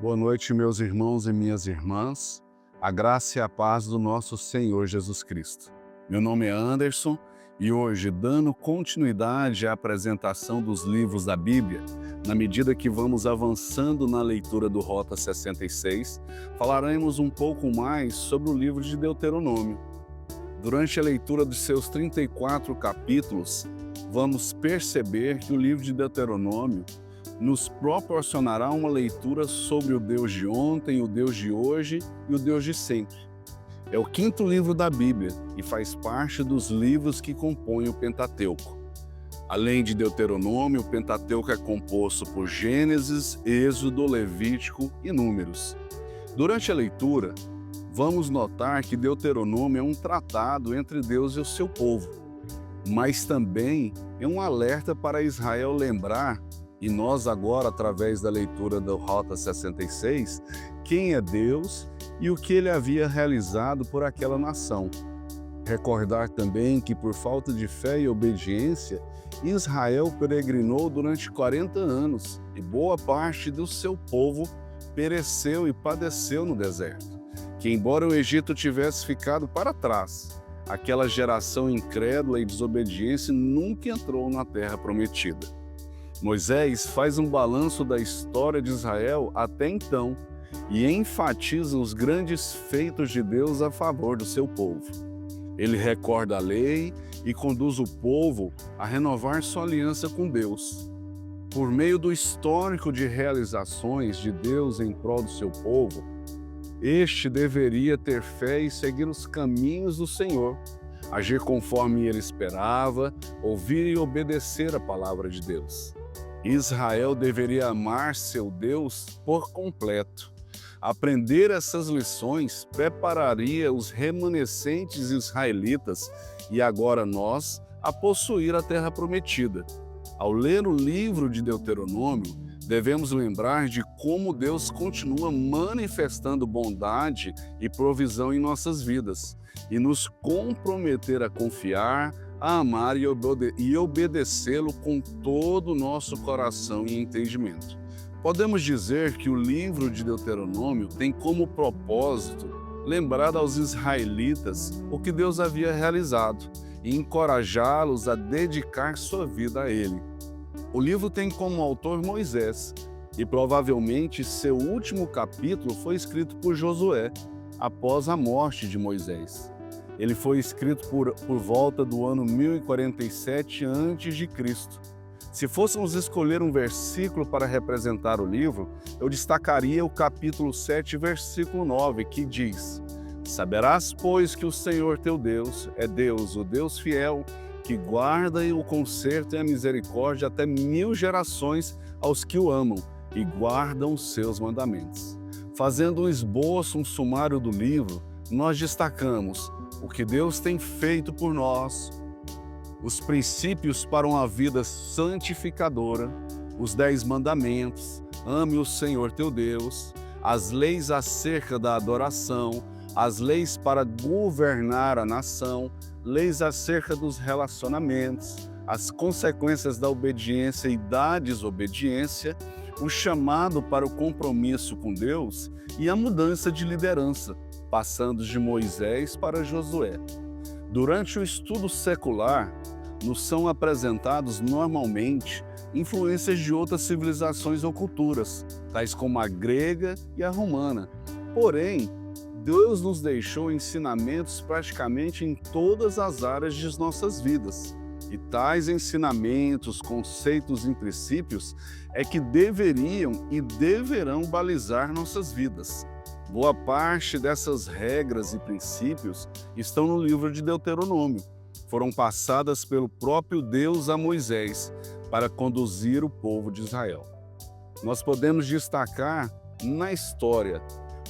Boa noite, meus irmãos e minhas irmãs. A graça e a paz do nosso Senhor Jesus Cristo. Meu nome é Anderson e hoje, dando continuidade à apresentação dos livros da Bíblia, na medida que vamos avançando na leitura do Rota 66, falaremos um pouco mais sobre o livro de Deuteronômio. Durante a leitura dos seus 34 capítulos, vamos perceber que o livro de Deuteronômio nos proporcionará uma leitura sobre o Deus de ontem, o Deus de hoje e o Deus de sempre. É o quinto livro da Bíblia e faz parte dos livros que compõem o Pentateuco. Além de Deuteronômio, o Pentateuco é composto por Gênesis, Êxodo, Levítico e Números. Durante a leitura, vamos notar que Deuteronômio é um tratado entre Deus e o seu povo, mas também é um alerta para Israel lembrar, e nós agora, através da leitura da Rota 66, quem é Deus e o que ele havia realizado por aquela nação. Recordar também que, por falta de fé e obediência, Israel peregrinou durante 40 anos e boa parte do seu povo pereceu e padeceu no deserto. Que, embora o Egito tivesse ficado para trás, aquela geração incrédula e desobediente nunca entrou na terra prometida. Moisés faz um balanço da história de Israel até então e enfatiza os grandes feitos de Deus a favor do seu povo. Ele recorda a lei e conduz o povo a renovar sua aliança com Deus. Por meio do histórico de realizações de Deus em prol do seu povo, este deveria ter fé e seguir os caminhos do Senhor, agir conforme ele esperava, ouvir e obedecer a palavra de Deus. Israel deveria amar seu Deus por completo. Aprender essas lições prepararia os remanescentes israelitas e agora nós a possuir a terra prometida. Ao ler o livro de Deuteronômio, devemos lembrar de como Deus continua manifestando bondade e provisão em nossas vidas e nos comprometer a confiar, a amar e obedecê-lo com todo o nosso coração e entendimento. Podemos dizer que o livro de Deuteronômio tem como propósito lembrar aos israelitas o que Deus havia realizado e encorajá-los a dedicar sua vida a ele. O livro tem como autor Moisés e provavelmente seu último capítulo foi escrito por Josué após a morte de Moisés. Ele foi escrito por volta do ano 1047 a.C. Se fôssemos escolher um versículo para representar o livro, eu destacaria o capítulo 7, versículo 9, que diz: Saberás, pois, que o Senhor teu Deus é Deus, o Deus fiel, que guarda o conserto e a misericórdia até 1000 gerações aos que o amam e guardam os seus mandamentos. Fazendo um esboço, um sumário do livro, nós destacamos o que Deus tem feito por nós, os princípios para uma vida santificadora, os 10 mandamentos, ame o Senhor teu Deus, as leis acerca da adoração, as leis para governar a nação, leis acerca dos relacionamentos, as consequências da obediência e da desobediência, o chamado para o compromisso com Deus e a mudança de liderança, passando de Moisés para Josué. Durante o estudo secular, nos são apresentados normalmente influências de outras civilizações ou culturas, tais como a grega e a romana. Porém, Deus nos deixou ensinamentos praticamente em todas as áreas de nossas vidas. E tais ensinamentos, conceitos e princípios é que deveriam e deverão balizar nossas vidas. Boa parte dessas regras e princípios estão no livro de Deuteronômio. Foram passadas pelo próprio Deus a Moisés para conduzir o povo de Israel. Nós podemos destacar na história,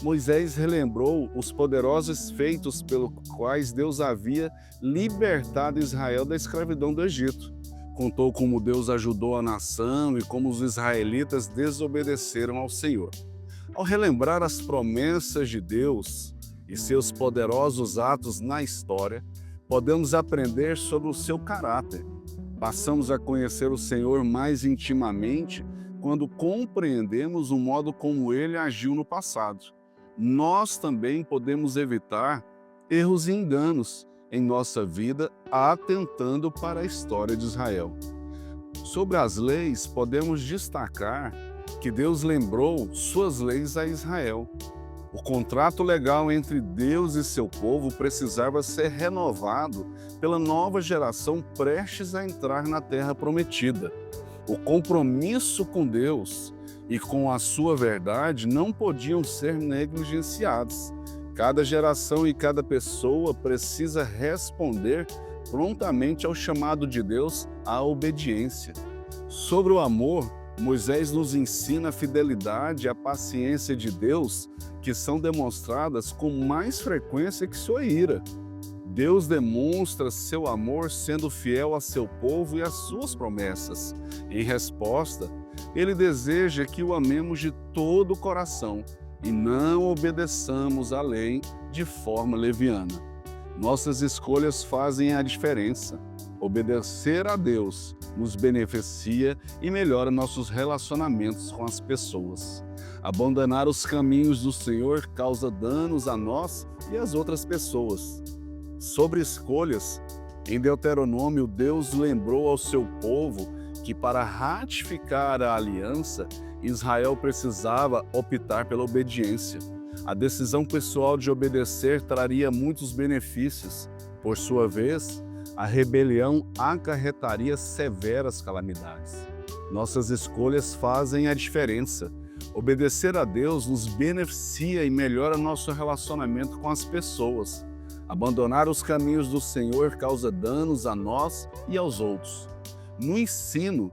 Moisés relembrou os poderosos feitos pelos quais Deus havia libertado Israel da escravidão do Egito. Contou como Deus ajudou a nação e como os israelitas desobedeceram ao Senhor. Ao relembrar as promessas de Deus e seus poderosos atos na história, podemos aprender sobre o seu caráter. Passamos a conhecer o Senhor mais intimamente quando compreendemos o modo como ele agiu no passado. Nós também podemos evitar erros e enganos em nossa vida, atentando para a história de Israel. Sobre as leis, podemos destacar que Deus lembrou suas leis a Israel. O contrato legal entre Deus e seu povo precisava ser renovado pela nova geração prestes a entrar na Terra Prometida. O compromisso com Deus e com a sua verdade não podiam ser negligenciados. Cada geração e cada pessoa precisa responder prontamente ao chamado de Deus à obediência. Sobre o amor, Moisés nos ensina a fidelidade e a paciência de Deus, que são demonstradas com mais frequência que sua ira. Deus demonstra seu amor sendo fiel a seu povo e às suas promessas. Em resposta, ele deseja que o amemos de todo o coração e não obedeçamos à lei de forma leviana. Nossas escolhas fazem a diferença. Obedecer a Deus nos beneficia e melhora nossos relacionamentos com as pessoas. Abandonar os caminhos do Senhor causa danos a nós e às outras pessoas. Sobre escolhas, em Deuteronômio, Deus lembrou ao seu povo que para ratificar a aliança, Israel precisava optar pela obediência. A decisão pessoal de obedecer traria muitos benefícios. Por sua vez, a rebelião acarretaria severas calamidades. Nossas escolhas fazem a diferença. Obedecer a Deus nos beneficia e melhora nosso relacionamento com as pessoas. Abandonar os caminhos do Senhor causa danos a nós e aos outros. No ensino,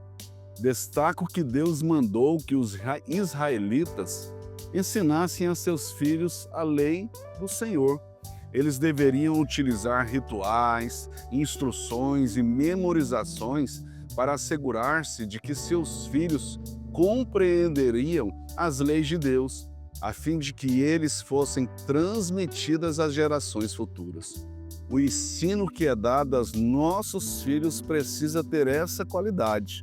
destaco que Deus mandou que os israelitas ensinassem a seus filhos a lei do Senhor. Eles deveriam utilizar rituais, instruções e memorizações para assegurar-se de que seus filhos compreenderiam as leis de Deus, a fim de que eles fossem transmitidas às gerações futuras. O ensino que é dado aos nossos filhos precisa ter essa qualidade.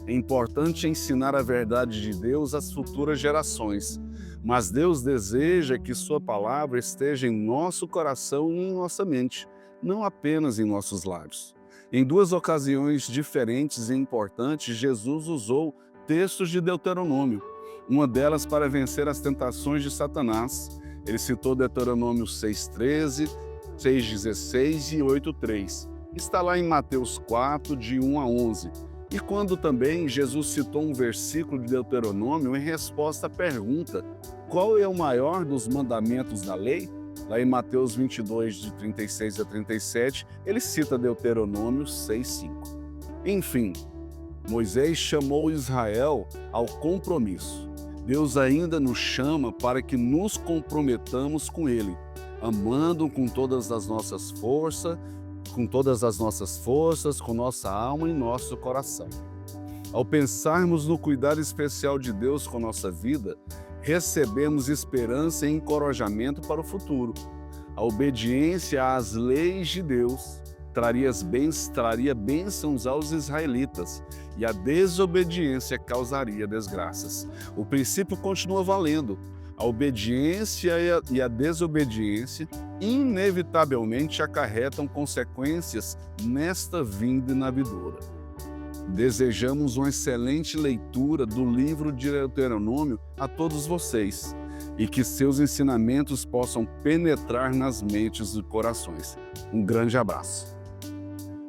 É importante ensinar a verdade de Deus às futuras gerações, mas Deus deseja que sua palavra esteja em nosso coração e em nossa mente, não apenas em nossos lábios. Em duas ocasiões diferentes e importantes, Jesus usou textos de Deuteronômio, uma delas para vencer as tentações de Satanás. Ele citou Deuteronômio 6,13, 6,16 e 8,3. Está lá em Mateus 4, de 1 a 11. E quando também Jesus citou um versículo de Deuteronômio em resposta à pergunta: qual é o maior dos mandamentos da lei? Lá em Mateus 22, de 36 a 37, ele cita Deuteronômio 6,5. Enfim, Moisés chamou Israel ao compromisso. Deus ainda nos chama para que nos comprometamos com Ele, amando com todas as nossas forças, com nossa alma e nosso coração. Ao pensarmos no cuidado especial de Deus com nossa vida, recebemos esperança e encorajamento para o futuro. A obediência às leis de Deus traria bênçãos aos israelitas e a desobediência causaria desgraças. O princípio continua valendo. A obediência e a desobediência inevitavelmente acarretam consequências nesta vinda e na vindoura. Desejamos uma excelente leitura do livro de Deuteronômio a todos vocês e que seus ensinamentos possam penetrar nas mentes e corações. Um grande abraço.